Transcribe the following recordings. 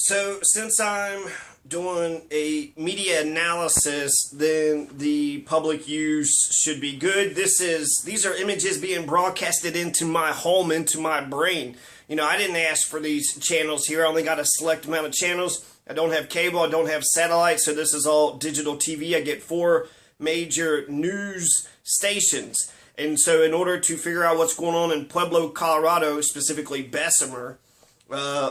So since I'm doing a media analysis, then the public use should be good. These are images being broadcasted into my home, into my brain. You know, I didn't ask for these channels here. I only got a select amount of channels. I don't have cable. I don't have satellite. So this is all digital TV. I get 4 major news stations. And so in order to figure out what's going on in Pueblo, Colorado, specifically Bessemer,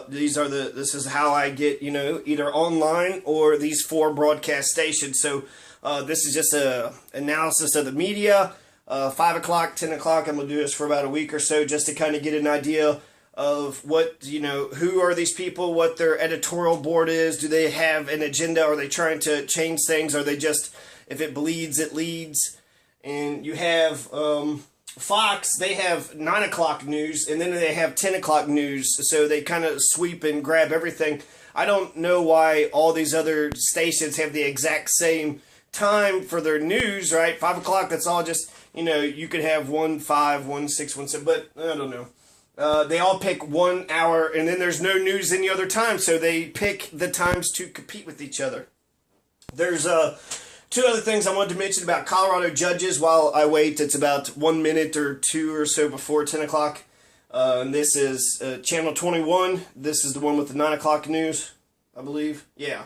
this is how I get, either online or these 4 broadcast stations. So this is just a analysis of the media. 5 o'clock, 10 o'clock, I'm going to do this for about a week or so just to kind of get an idea of what, who are these people, what their editorial board is. Do they have an agenda? Are they trying to change things? Are they just, if it bleeds, it leads? And you have Fox, they have 9 o'clock news, and then they have 10 o'clock news, so they kind of sweep and grab everything. I don't know why all these other stations have the exact same time for their news, right? 5 o'clock, that's all just, you could have 1, 5, 1, 6, 1, 7, but I don't know. They all pick 1 hour, and then there's no news any other time, so they pick the times to compete with each other. There's 2 other things I wanted to mention about Colorado judges while I wait. It's about 1 minute or 2 or so before 10 o'clock. And this is Channel 21. This is the one with the 9 o'clock news, I believe. Yeah.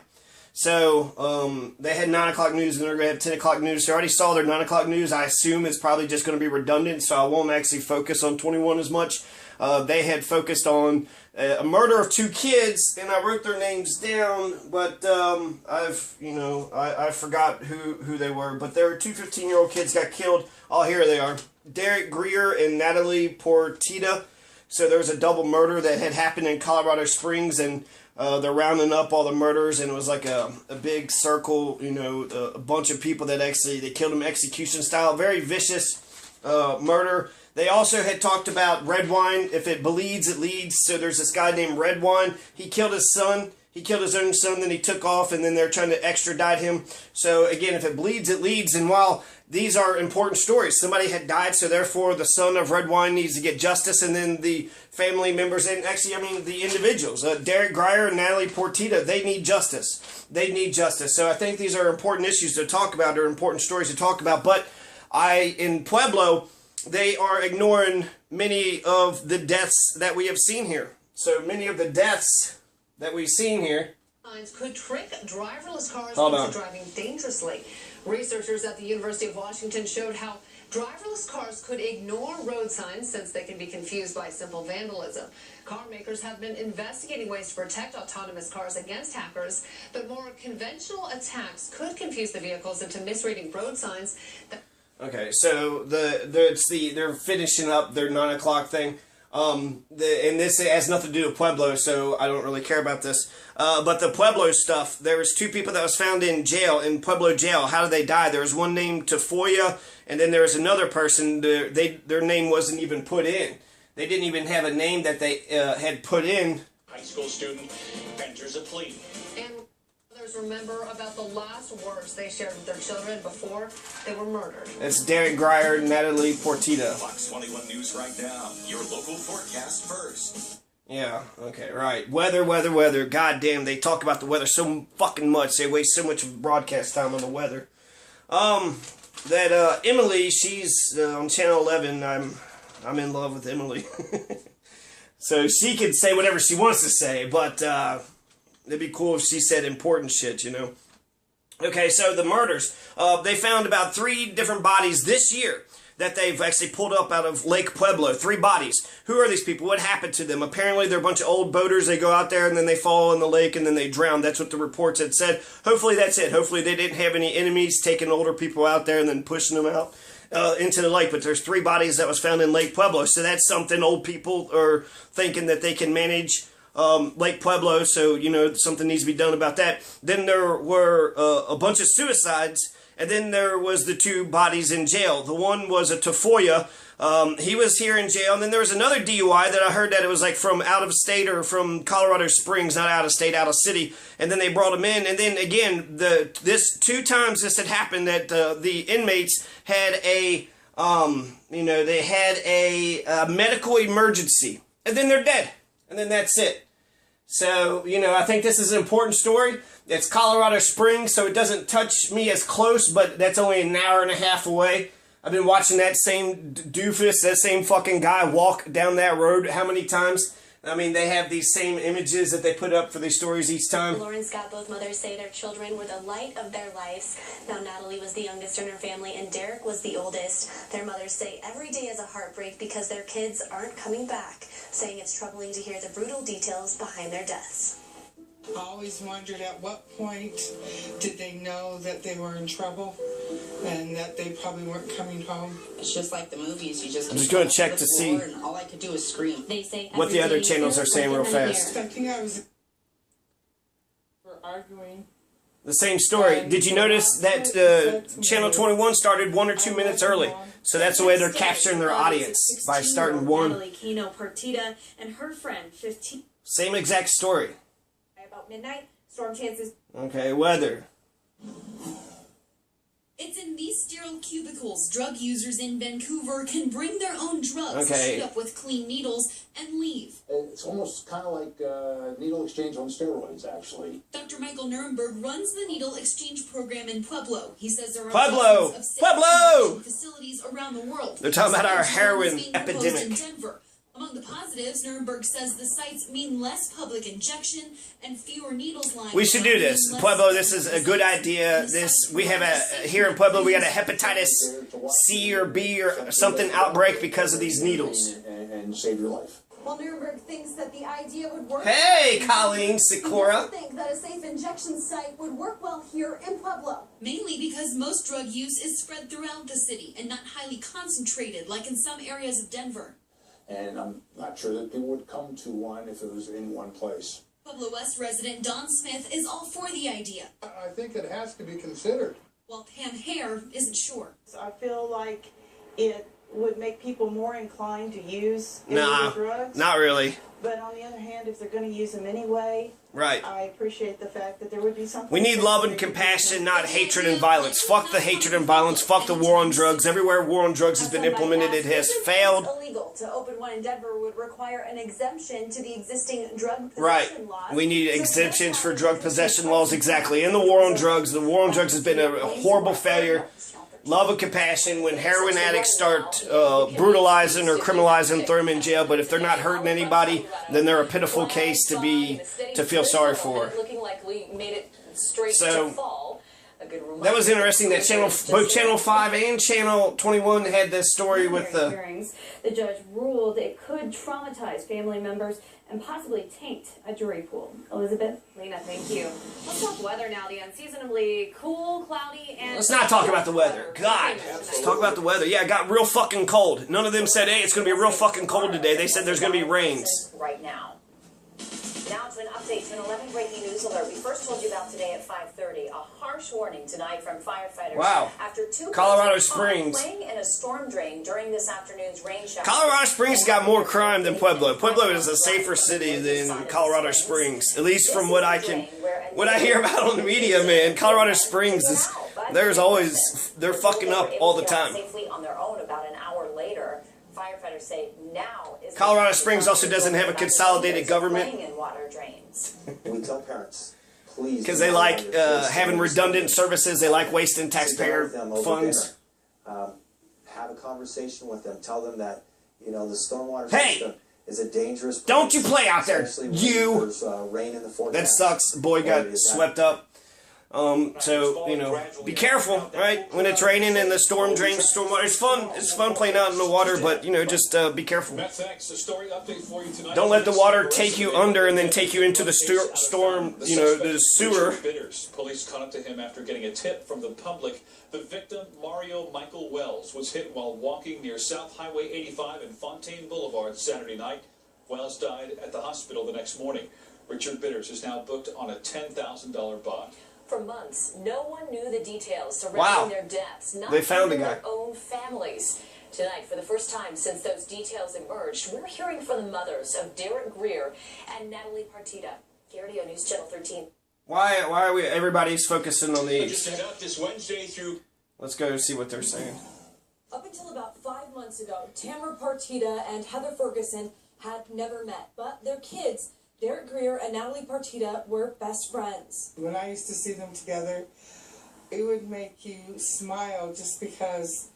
So they had 9 o'clock news and they're going to have 10 o'clock news. So I already saw their 9 o'clock news. I assume it's probably just going to be redundant, so I won't actually focus on 21 as much. They had focused on a murder of 2 kids, and I wrote their names down, but I forgot who they were. But there were 2 15-year-old kids got killed. Oh, here they are. Derek Greer and Natalie Portita. So there was a double murder that had happened in Colorado Springs, and they're rounding up all the murderers, and it was like a big circle, a bunch of people that they killed them execution style. Very vicious murder. They also had talked about red wine. If it bleeds, it leads. So there's this guy named Red Wine. He killed his son. He killed his own son, then he took off, and then they're trying to extradite him. So again, if it bleeds, it leads. And while these are important stories, somebody had died, so therefore the son of Red Wine needs to get justice, and then the family members, and actually, the individuals, Derek Greer and Natalie Portita, they need justice. They need justice. So I think these are important issues to talk about, or important stories to talk about. But in Pueblo, they are ignoring many of the deaths that we have seen here. So many of the deaths that we've seen here could trick driverless cars into driving dangerously. Researchers at the University of Washington showed how driverless cars could ignore road signs since they can be confused by simple vandalism. Car makers have been investigating ways to protect autonomous cars against hackers, but more conventional attacks could confuse the vehicles into misreading road signs. Okay, so they're finishing up their 9 o'clock thing. And this has nothing to do with Pueblo, so I don't really care about this. But the Pueblo stuff, there was 2 people that was found in jail, in Pueblo jail. How did they die? There was one named Tafoya, and then there was another person. Their name wasn't even put in. They didn't even have a name that they had put in. High school student enters a plea. And others remember about the last words they shared with their children before they were murdered. It's Derek Greer and Natalie Portita. Fox 21 News right now. Your local forecast first. Yeah, okay, right. Weather. God damn, they talk about the weather so fucking much. They waste so much broadcast time on the weather. Emily, she's on Channel 11. I'm in love with Emily. So she can say whatever she wants to say, but it'd be cool if she said important shit, Okay, so the murders. They found about 3 different bodies this year that they've actually pulled up out of Lake Pueblo. 3 bodies. Who are these people? What happened to them? Apparently they're a bunch of old boaters. They go out there and then they fall in the lake and then they drown. That's what the reports had said. Hopefully that's it. Hopefully they didn't have any enemies taking older people out there and then pushing them out into the lake. But there's 3 bodies that was found in Lake Pueblo. So that's something old people are thinking that they can manage Lake Pueblo. So, something needs to be done about that. Then there were a bunch of suicides. And then there was the 2 bodies in jail. The one was a Tafoya. He was here in jail. And then there was another DUI that I heard that it was like from out of state or from Colorado Springs, not out of state, out of city. And then they brought him in. And then again, 2 times this had happened that the inmates had a medical emergency. And then they're dead. And then that's it. So, you know, I think this is an important story. It's Colorado Springs, so it doesn't touch me as close, but that's only an hour and a half away. I've been watching that same doofus, that same fucking guy walk down that road how many times? I mean, they have these same images that they put up for these stories each time. Lauren Scott, both mothers say their children were the light of their lives. Now, Natalie was the youngest in her family, and Derek was the oldest. Their mothers say every day is a heartbreak because their kids aren't coming back, saying it's troubling to hear the brutal details behind their deaths. I always wondered at what point did they know that they were in trouble and that they probably weren't coming home. It's just like the movies. You just I'm just going to check to see and all I could do is scream. They say what the other channels are saying real fast. I think I was for arguing. The same story. Did you notice that Channel 21 started 1 or 2 minutes early? So that's the way they're capturing their audience, by starting 1. Natalie Kino Partita and her friend 15. Same exact story. About midnight, storm chances. Okay, weather. It's in these sterile cubicles drug users in Vancouver can bring their own drugs, shoot up with clean needles, and leave. It's almost kind of like needle exchange on steroids, actually. Dr. Michael Nuremberg runs the needle exchange program in Pueblo. He says there are Pueblo! dozens of Pueblo! facilities around the world. They're talking about our heroin Being proposed epidemic. in Denver. Among the positives, Nuremberg says the sites mean less public injection and fewer needles lined. We should do this. Pueblo, this is a good idea. We have here in Pueblo, we got a hepatitis C or B or something outbreak because of these needles. And save your life. Well, Nuremberg thinks that the idea would work. Hey, Colleen Sikora. He think that a safe injection site would work well here in Pueblo. Mainly because most drug use is spread throughout the city and not highly concentrated like in some areas of Denver. And I'm not sure that people would come to one if it was in one place. Pueblo West resident Don Smith is all for the idea, I think it has to be considered. while Pam Hare isn't sure. I feel like it would make people more inclined to use Nah, illegal drugs. not really. But on the other hand, if they're going to use them anyway, Right. I appreciate the fact that there would be something. We need love and compassion, not hatred and violence. Fuck the hatred and violence. Fuck the war on drugs. Everywhere war on drugs has been implemented, it has failed. Illegal to open one in Denver would require an exemption to the existing drug possession Right. laws. We need exemptions for drug possession laws, exactly. In the war on drugs, has been a horrible failure. Love and compassion. When heroin addicts start brutalizing or criminalizing, throw them in jail. But if they're not hurting anybody, then they're a pitiful case to feel sorry for. Looking like we made it straight So, to fall. A good that was interesting that both Channel 5 and Channel 21 had this story with the... hearings. The judge ruled it could traumatize family members and possibly taint a jury pool. Elizabeth? Lena, thank you. Let's talk weather now. The unseasonably cool, cloudy, and... Let's not talk about the weather. God, let's talk about the weather. Yeah, it got real fucking cold. None of them said, hey, it's going to be real fucking cold today. They said there's going to be rains. Right now. Now to an update to an 11 breaking news alert. We first told you about today at 5:30. A harsh warning tonight from firefighters. Wow. After two Colorado Springs. playing in a storm drain during this afternoon's rain shower. Colorado Springs got more crime than Pueblo. Pueblo is a safer city than Colorado Springs, at least from what I hear about on the media, man. Colorado Springs is, they're fucking up all the time. Safely on their own about an hour later. Firefighters say now is Colorado Springs also doesn't have a consolidated government. Playing in water drains. We tell parents, please. Because they like having redundant services. They like wasting taxpayer funds. Have a conversation with them. Tell them that, the stormwater Hey! system is a dangerous place. Don't you play out there, Especially you! when there's rain in the forecast. That sucks. Boy got swept up. So, be careful, right? When it's raining and the storm drains the storm water. It's fun. It's fun playing out in the water, but, just be careful. Don't let the water take you under and then take you into the storm, the sewer. Police caught up to him after getting a tip from the public. The victim, Mario Michael Wells, was hit while walking near South Highway 85 and Fontaine Boulevard Saturday night. Wells died at the hospital the next morning. Richard Bitters is now booked on a $10,000 bond. For months, no one knew the details surrounding their deaths, not They found even the guy. their own families. Tonight, for the first time since those details emerged, we're hearing from the mothers of Derek Greer and Natalie Partita. KRDO News Channel 13. Why are we? Everybody's focusing on these. Just head out this Wednesday through. Let's go see what they're saying. Up until about 5 months ago, Tamara Partita and Heather Ferguson had never met, but their kids Derek Greer and Natalie Partita were best friends. When I used to see them together, it would make you smile just because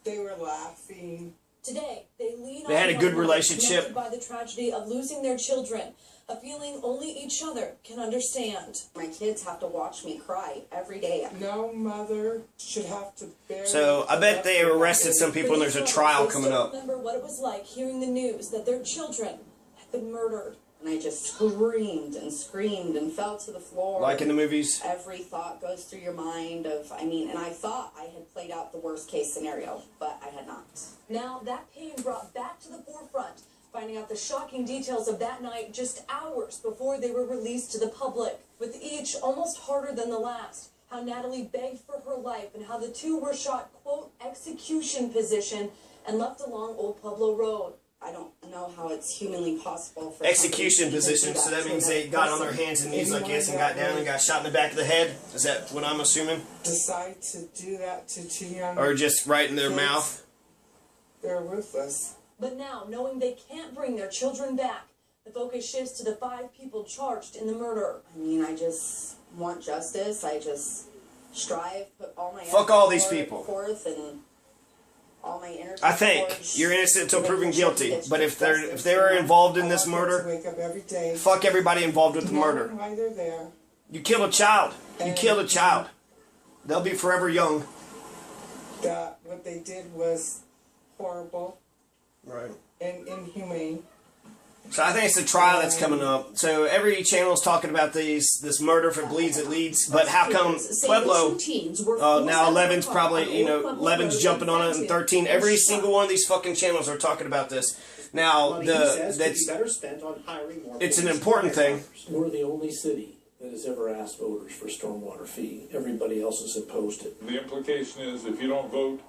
they were laughing. Today, they lean on They had a good one another, relationship. connected by the tragedy of losing their children, a feeling only each other can understand. My kids have to watch me cry every day. No mother should have to bear. So I bet they arrested some people and there's a trial coming up. Remember what it was like hearing the news that their children had been murdered. And I just screamed and fell to the floor. Like in the movies. Every thought goes through your mind of, and I thought I had played out the worst case scenario, but I had not. Now that pain brought back to the forefront, finding out the shocking details of that night just hours before they were released to the public, with each almost harder than the last. How Natalie begged for her life and how the two were shot, quote, execution position and left along Old Pueblo Road. I don't know how it's humanly possible for Execution position, so that means they got on their hands and knees like this and got down and got shot in the back of the head? Is that what I'm assuming? Decide to do that to two young Or just right in their kids. mouth? They're ruthless. But now, knowing they can't bring their children back, the focus shifts to the 5 people charged in the murder. I just want justice. I just strive, put all my Fuck all these people. forth and all my energy. I think you're innocent until proven guilty. But if they were involved in this murder, Wake up every day. fuck everybody involved with the murder. Why they're there. You killed a child. You killed a child. They'll be forever young. That what they did was horrible. Right. And inhumane. So I think it's the trial that's coming up. So every channel's talking about this murder. If it bleeds, it leads. But how come Pueblo, now 11's probably, 11's jumping on it and 13. Every single one of these fucking channels are talking about this. Now, it's an important thing. We're the only city that has ever asked voters for stormwater fee. Everybody else has opposed it. The implication is if you don't vote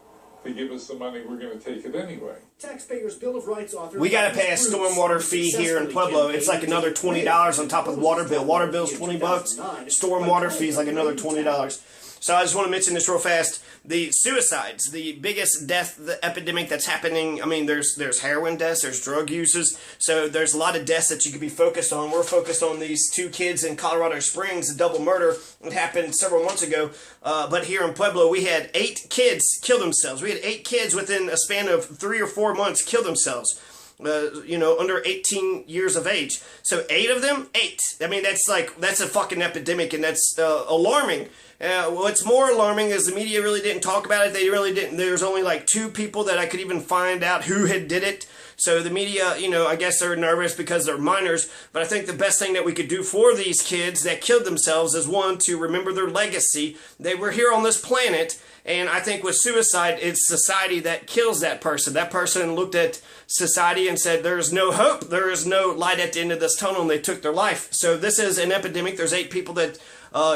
to give us the money, we're going to take it anyway. Taxpayers' Bill of Rights author. We got to pay a stormwater fee here in Pueblo. It's like another $20 on top of the water bill. Water bill's $20. Stormwater fee is like another $20. So I just want to mention this real fast. The suicides, the biggest death epidemic that's happening. I mean, there's heroin deaths, there's drug uses. So there's a lot of deaths that you could be focused on. We're focused on these 2 kids in Colorado Springs, a double murder. It happened several months ago. But here in Pueblo, we had 8 kids kill themselves. We had 8 kids within a span of 3 or 4 months kill themselves. Under 18 years of age. So 8 of them, 8. I mean, that's a fucking epidemic, and that's alarming. What's more alarming is the media really didn't talk about it. They really didn't. There's only like 2 people that I could even find out who had did it. So the media, I guess they're nervous because they're minors. But I think the best thing that we could do for these kids that killed themselves is, 1, to remember their legacy. They were here on this planet. And I think with suicide, it's society that kills that person. That person looked at society and said, there's no hope. There is no light at the end of this tunnel, and they took their life. So this is an epidemic. There's 8 people that,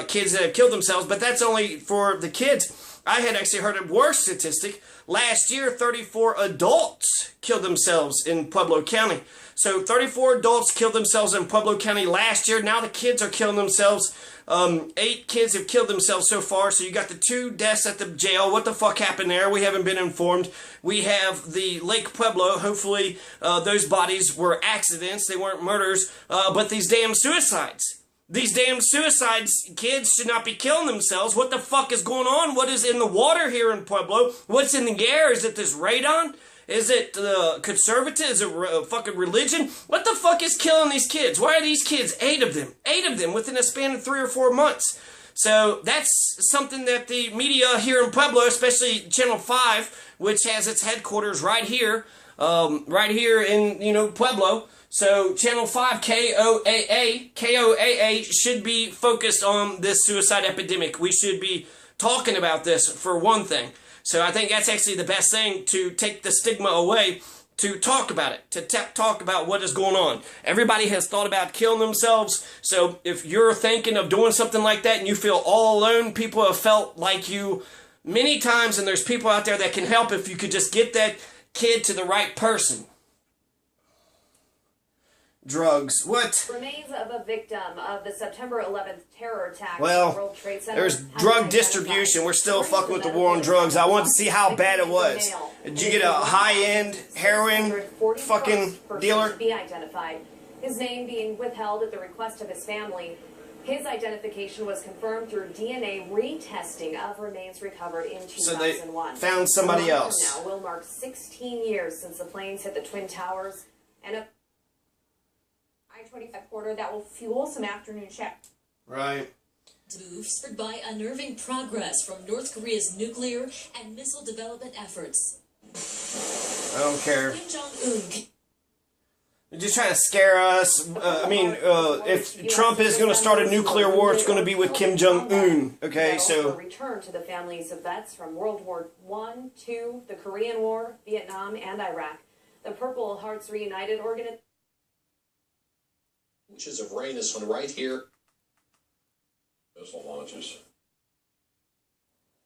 kids that have killed themselves, but that's only for the kids. I had actually heard a worse statistic. Last year, 34 adults killed themselves in Pueblo County. So 34 adults killed themselves in Pueblo County last year. Now the kids are killing themselves. 8 kids have killed themselves so far. So you got the 2 deaths at the jail. What the fuck happened there? We haven't been informed. We have the Lake Pueblo. Hopefully those bodies were accidents. They weren't murders. But these damn suicides. These damn suicides, kids should not be killing themselves. What the fuck is going on? What is in the water here in Pueblo? What's in the air? Is it this radon? Is it conservative? Is it fucking religion? What the fuck is killing these kids? Why are these kids, 8 of them within a span of 3 or 4 months? So that's something that the media here in Pueblo, especially Channel 5, which has its headquarters right here in, Pueblo. So Channel 5, KOAA should be focused on this suicide epidemic. We should be talking about this for one thing. So I think that's actually the best thing, to take the stigma away, to talk about it, to talk about what is going on. Everybody has thought about killing themselves. So if you're thinking of doing something like that and you feel all alone, people have felt like you many times, and there's people out there that can help if you could just get that kid to the right person. Drugs. What? Remains of a victim of the September 11th terror attack. Well, World Trade Center there's drug distribution. We're still fucking with the war on drugs. I wanted to see how bad it was. Did you get a high-end heroin fucking dealer? To be identified. his name being withheld at the request of his family. His identification was confirmed through DNA retesting of remains recovered in 2001. So they found somebody else. Now will mark 16 years since the planes hit the Twin Towers, and a I-25 corridor that will fuel some afternoon checks. Right. Moves spurred by unnerving progress from North Korea's nuclear and missile development efforts. I don't care. Kim Jong-un. They're just trying to scare us. If Trump is going to start a nuclear war, it's going to be with Kim Jong-un. Okay, so... return to the families of vets from World War I, II, the Korean War, Vietnam, and Iraq. The Purple Hearts Reunited organization. Inches of rain is on right here. Missile launches.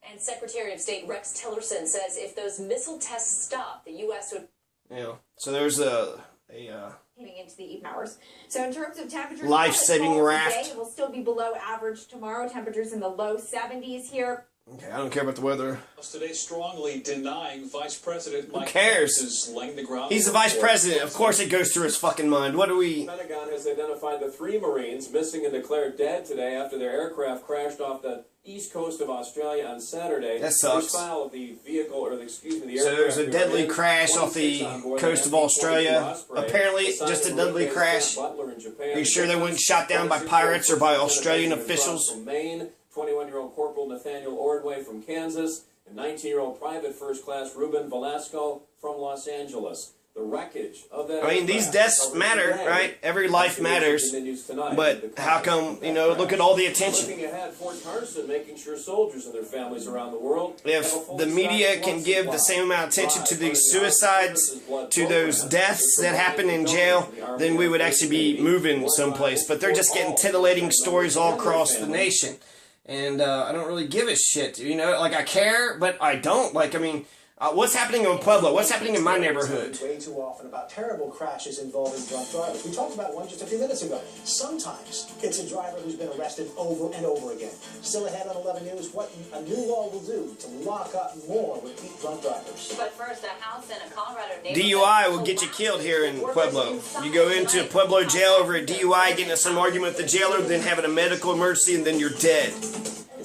And Secretary of State Rex Tillerson says if those missile tests stop, the U.S. would... Yeah, so there's a heading into the evening hours. So in terms of temperatures, life-saving raft. Today, it will still be below average tomorrow. Temperatures in the low 70s here. Okay, I don't care about the weather. Today strongly denying Vice President Mike Who cares? Pence is laying the ground. He's the vice president. Of course it goes through his fucking mind. What do we... The Pentagon has identified the 3 Marines missing and declared dead today after their aircraft crashed off the east coast of Australia on Saturday. That sucks. First file of the vehicle, or the aircraft. So there's a deadly crash off the coast of Australia. Apparently, just a deadly crash. Are you sure they weren't shot down by pirates or by Australian officials? From Maine, 21-year-old Corporal Nathaniel Ordway from Kansas, and 19-year-old Private First Class Ruben Velasco from Los Angeles. The wreckage of that. I mean, these deaths matter, right? Every life matters. But how come, look at all the attention. Looking ahead, Fort Carson making sure soldiers and their families around the world. If the media can give the same amount of attention to these suicides, to those deaths that happen in jail, then we would actually be moving someplace. But they're just getting titillating stories all across the nation. And I don't really give a shit, I care, but I don't. What's happening in Pueblo? What's happening in my neighborhood? Way too often about terrible crashes involving drunk drivers. We talked about one just a few minutes ago. Sometimes it's a driver who's been arrested over and over again. Still ahead on 11 News, what a new law will do to lock up more repeat drunk drivers. But first, a house in a Colorado neighborhood... DUI will get you killed here in Pueblo. You go into Pueblo jail over a DUI, getting in some argument with the jailer, then having a medical emergency, and then you're dead.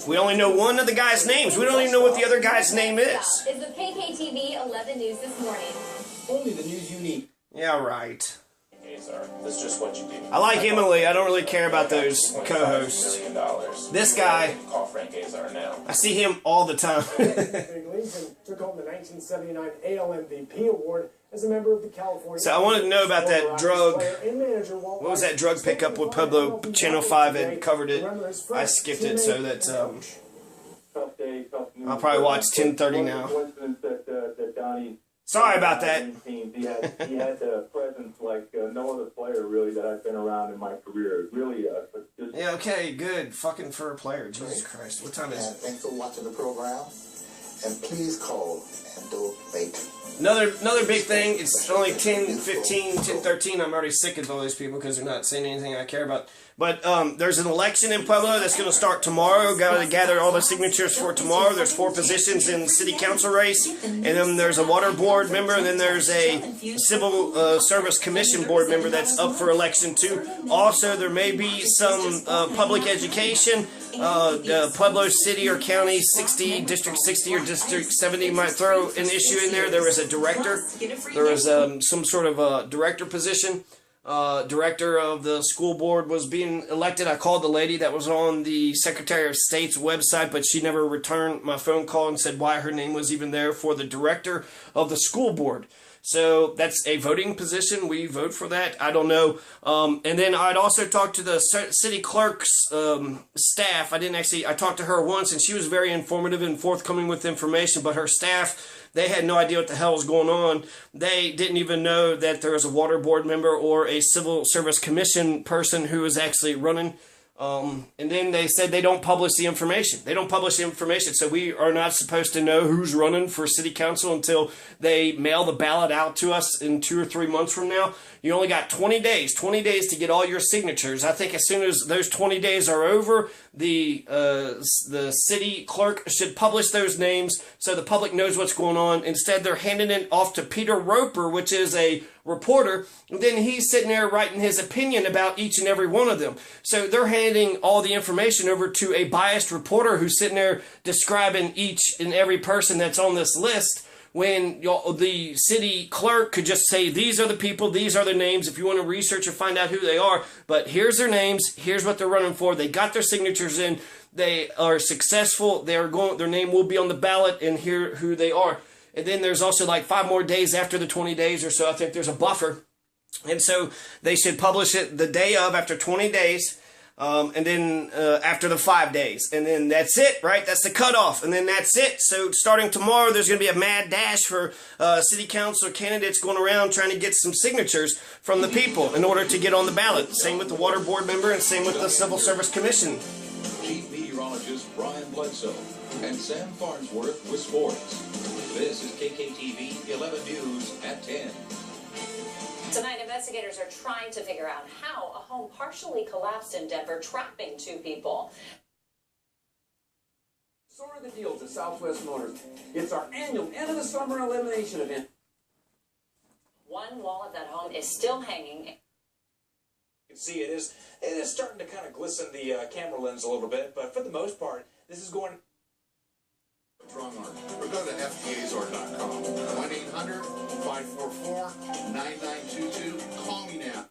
We only know one of the guys' names. We don't even know what the other guy's name is. Is the KKTV 11 News this morning. Only the news you need. Yeah, right. That's just what you do. I like Emily. I don't really care about those co-hosts. This guy, Call Frank Azar now. I see him all the time. Lincoln took home the 1979 AL MVP award as a member of the California... So I wanted to know about that drug. What was that drug pickup with Pueblo? Channel 5 had covered it. I skipped it, so that's... I'll probably watch 10:30 now. Sorry about that. He had a presence like no other player, really, that I've been around in my career. Really, just... Yeah, okay, good. Fucking for a player. Jesus Christ. What time is it? Thanks for watching the program. And please call and donate. Another big thing, it's only 10:15, 10:13. I'm already sick of all these people because they're not saying anything I care about. But there's an election in Pueblo that's going to start tomorrow. Got to gather all the signatures for tomorrow. There's 4 positions in the city council race. And then there's a water board member. And then there's a civil service commission board member that's up for election too. Also, there may be some public education. Pueblo City or County 60, District 60 or District 70 might throw an issue in there. There was a director. There was some sort of director position. Director of the school board was being elected. I called the lady that was on the Secretary of State's website, but she never returned my phone call and said why her name was even there for the director of the school board. So that's a voting position. We vote for that. I don't know. And then I'd also talked to the city clerk's staff. I talked to her once, and she was very informative and forthcoming with information, but her staff, they had no idea what the hell was going on. They didn't even know that there was a water board member or a civil service commission person who was actually running. And then they said they don't publish the information. They don't publish the information, so we are not supposed to know who's running for city council until they mail the ballot out to us in 2 or 3 months from now. You only got 20 days to get all your signatures. I think as soon as those 20 days are over, the city clerk should publish those names so the public knows what's going on. Instead, they're handing it off to Peter Roper, which is a reporter, and then he's sitting there writing his opinion about each and every one of them. So they're handing all the information over to a biased reporter who's sitting there describing each and every person that's on this list, when the city clerk could just say, these are the people, these are their names, if you want to research or find out who they are, but here's their names, here's what they're running for, they got their signatures in, they are successful, their name will be on the ballot, and here who they are. And then there's also like 5 more days after the 20 days or so. I think there's a buffer. And so they should publish it the day of, after 20 days. And then after the 5 days. And then that's it, right? That's the cutoff. And then that's it. So starting tomorrow, there's going to be a mad dash for city council candidates going around trying to get some signatures from the people in order to get on the ballot. Same with the water board member and same with the Civil Service Commission. Chief Meteorologist Brian Bledsoe and Sam Farnsworth with sports. This is KKTV 11 News at 10. Tonight, investigators are trying to figure out how a home partially collapsed in Denver, trapping 2 people. So are the deals at Southwest Motors. It's our annual end of the summer elimination event. One wall of that home is still hanging. You can see it is starting to kind of glisten the camera lens a little bit, but for the most part, this is going. Strong arm. Or go to FDAzor.com. 1-800-544-9922. Call me now.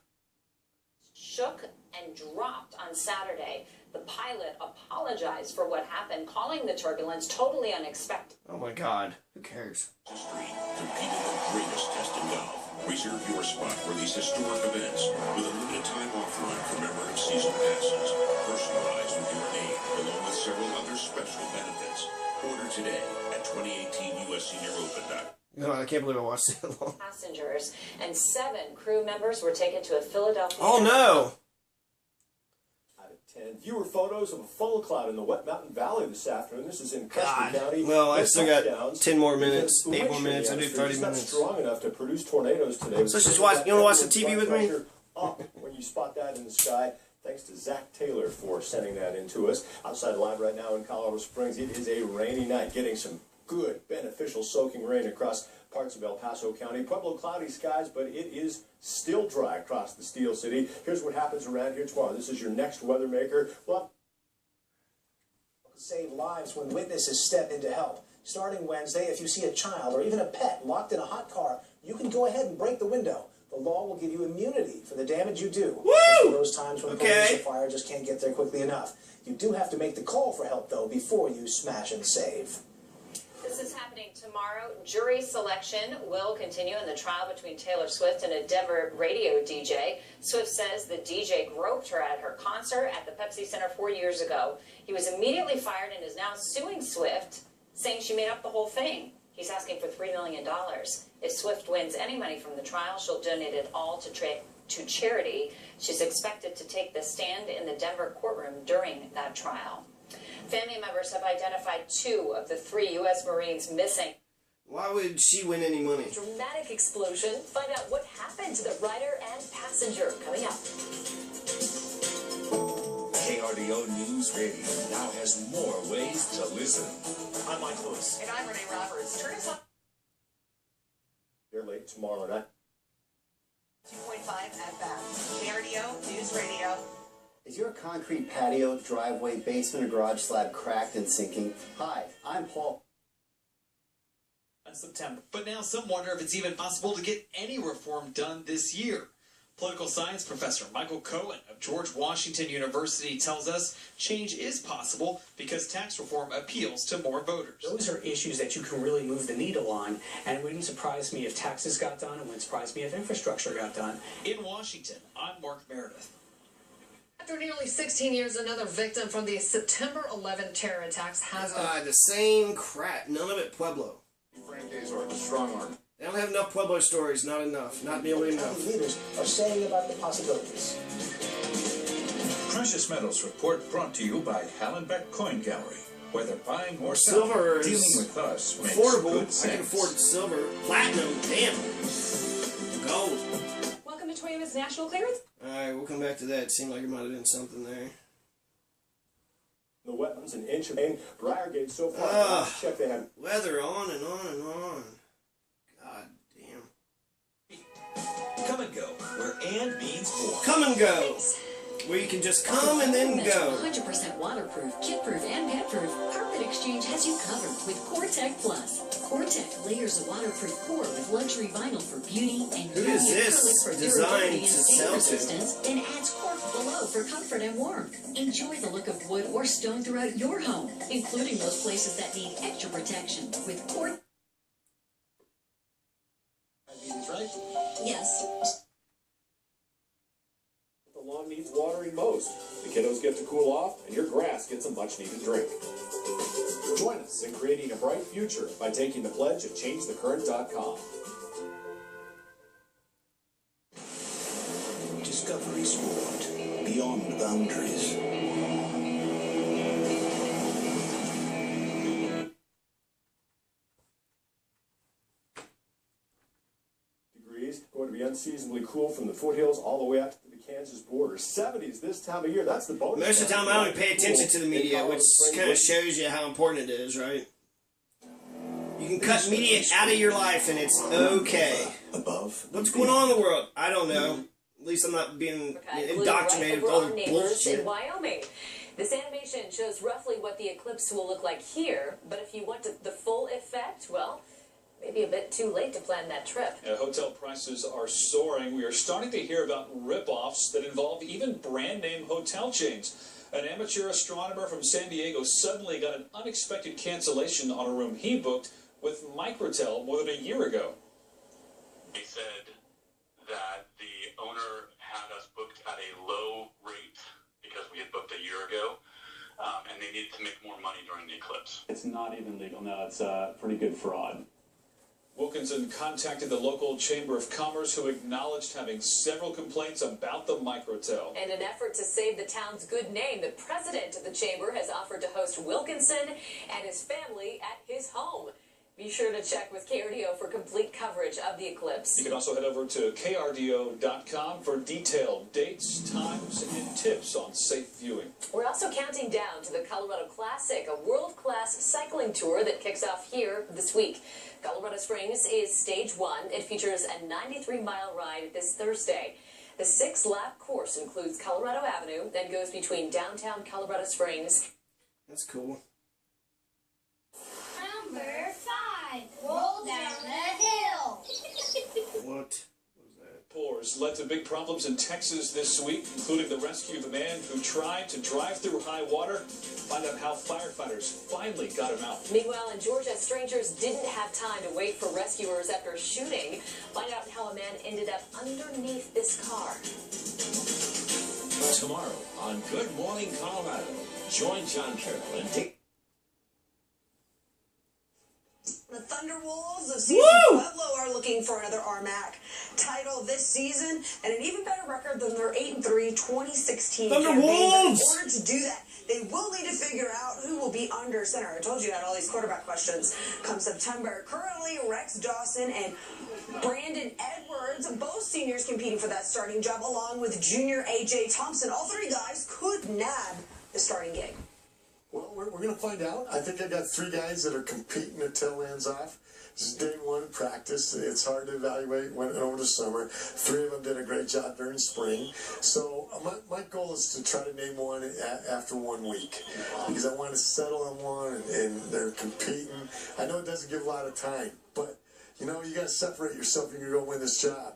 Shook and dropped on Saturday. The pilot apologized for what happened, calling the turbulence totally unexpected. Oh my God, who cares? History, competing in the greatest test in golf. Reserve your spot for these historic events with a limited time offline for member and season passes, personalized with your name, along with several other special benefits. Order today at 2018USSeniorOpen.com. No, I can't believe I watched it long. Passengers and 7 crew members were taken to a Philadelphia. Oh no! Out of 10 viewer photos of a funnel cloud in the Wet Mountain Valley this afternoon. This is in Custer County. Well, I still got 10 more minutes, 8 more minutes. I do 30 minutes. Strong enough to produce tornadoes today. So just watch. You want to watch the TV with me? Up when you spot that in the sky. Thanks to Zach Taylor for sending that in to us. Outside live right now in Colorado Springs, it is a rainy night, getting some good, beneficial soaking rain across parts of El Paso County. Pueblo, cloudy skies, but it is still dry across the Steel City. Here's what happens around here tomorrow. This is your next weather maker. Well, save lives when witnesses step in to help. Starting Wednesday, if you see a child or even a pet locked in a hot car, you can go ahead and break the window. The law will give you immunity for the damage you do. Woo! For those times when police or fire just can't get there quickly enough. You do have to make the call for help, though, before you smash and save. This is happening tomorrow. Jury selection will continue in the trial between Taylor Swift and a Denver radio DJ. Swift says the DJ groped her at her concert at the Pepsi Center 4 years ago. He was immediately fired and is now suing Swift, saying she made up the whole thing. He's asking for $3 million. If Swift wins any money from the trial, she'll donate it all to charity. She's expected to take the stand in the Denver courtroom during that trial. Family members have identified 2 of the 3 U.S. Marines missing. Why would she win any money? Dramatic explosion. Find out what happened to the rider and passenger coming up. KRDO News Radio now has more ways to listen. I'm Mike Lewis. And I'm Renee Roberts. Turn us on. Here late tomorrow night. 2.5 at that. KRDO News Radio. Is your concrete patio, driveway, basement, or garage slab cracked and sinking? Hi, I'm Paul. In September. But now some wonder if it's even possible to get any reform done this year. Political science professor Michael Cohen of George Washington University tells us change is possible because tax reform appeals to more voters. Those are issues that you can really move the needle on, and it wouldn't surprise me if taxes got done. It wouldn't surprise me if infrastructure got done. In Washington, I'm Mark Meredith. After nearly 16 years, another victim from the September 11 terror attacks has... the same crap. None of it Pueblo. Frank Azor, the strong arm. They don't have enough Pueblo stories. Not enough. Not nearly enough. Leaders are saying about the possibilities. Precious Metals Report brought to you by Hallenbeck Coin Gallery. Whether buying or silver selling, dealing is with us makes affordable. good sense. I can afford silver. Platinum, damn. Gold. Welcome to Toyota's National Clearance. Alright, we'll come back to that. It seemed like it might have been something there. The wetlands, an inch of rain. Briargate so far. Check they have weather on and on and on. God damn. Come and Go, where and means more. Come and go. Where you can just come and then go. 100% waterproof, kid-proof, and pet-proof. Carpet Exchange has you covered with CoreTech Plus. CoreTech layers a waterproof core with luxury vinyl for beauty and who is this for designed durability to and stain sell resistance, to? then adds cork below for comfort and warmth. Enjoy the look of wood or stone throughout your home, including those places that need extra protection with CoreTech. Right? Yes. The lawn needs watering most. The kiddos get to cool off, and your grass gets a much-needed drink. Join us in creating a bright future by taking the pledge at ChangeTheCurrent.com. Discovery Sport, beyond boundaries. Going to be unseasonably cool from the foothills all the way out to the Kansas border. 70s this time of year. That's the bonus. Most of the time I don't pay attention to the media, which kind of shows you how important it is, right? You can cut media out of your life and it's okay. Above. What's going on in the world? I don't know. At least I'm not being indoctrinated with all the bullshit. In Wyoming. This animation shows roughly what the eclipse will look like here, but if you want the full effect, well, maybe a bit too late to plan that trip. Hotel prices are soaring. We are starting to hear about rip-offs that involve even brand-name hotel chains. An amateur astronomer from San Diego suddenly got an unexpected cancellation on a room he booked with Microtel more than a year ago. They said that the owner had us booked at a low rate because we had booked a year ago, and they needed to make more money during the eclipse. It's not even legal. No, it's a pretty good fraud. Wilkinson contacted the local Chamber of Commerce, who acknowledged having several complaints about the Microtel. In an effort to save the town's good name, the president of the chamber has offered to host Wilkinson and his family at his home. Be sure to check with KRDO for complete coverage of the eclipse. You can also head over to krdo.com for detailed dates, times, and tips on safe viewing. We're also counting down to the Colorado Classic, a world-class cycling tour that kicks off here this week. Colorado Springs is stage 1. It features a 93-mile ride this Thursday. The 6-lap course includes Colorado Avenue and goes between downtown Colorado Springs. That's cool. Number 5, roll down the hill. What? Pours led to big problems in Texas this week, including the rescue of a man who tried to drive through high water. Find out how firefighters finally got him out. Meanwhile, in Georgia, strangers didn't have time to wait for rescuers after shooting. Find out how a man ended up underneath this car. Tomorrow on Good Morning Colorado, join John Carroll and take... The Thunderwolves of season Pueblo are looking for another RMAC title this season and an even better record than their 8-3 2016 campaign. But in order to do that, they will need to figure out who will be under center. I told you I had all these quarterback questions come September. Currently, Rex Dawson and Brandon Edwards, both seniors competing for that starting job, along with junior A.J. Thompson. All three guys could nab the starting gig. Well, we're going to find out. I think I got 3 guys that are competing their tail ends off. This is day 1 practice. It's hard to evaluate when over the summer. 3 of them did a great job during spring. So my goal is to try to name one after 1 week because I want to settle on one and they're competing. I know it doesn't give a lot of time, but you know, you got to separate yourself if you're going to win this job.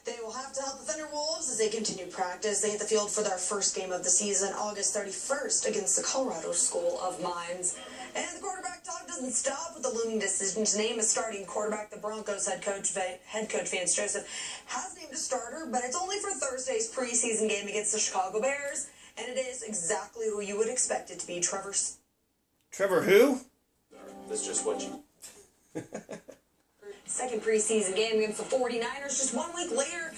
They will have to help the Thunderwolves as they continue practice. They hit the field for their first game of the season, August 31st, against the Colorado School of Mines. And the quarterback talk doesn't stop with the looming decision to name a starting quarterback. The Broncos head coach Vance Joseph has named a starter, but it's only for Thursday's preseason game against the Chicago Bears. And it is exactly who you would expect it to be, Trevor. Trevor who? That's just what you... Second preseason game against the 49ers just 1 week later.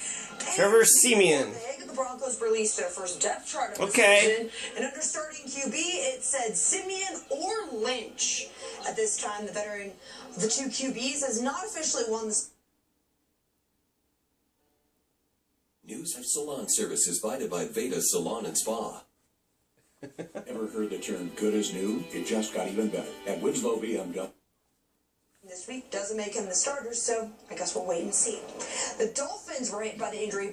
Trevor Siemian. The Broncos released their first depth chart of the season. And under starting QB, it said Siemian or Lynch. At this time, the veteran of the 2 QBs has not officially won the... News of salon services provided by Veda Salon and Spa. Ever heard the term good as new? It just got even better. At Winslow BMW. This week doesn't make him the starter, so I guess we'll wait and see. The Dolphins were hit by the injury.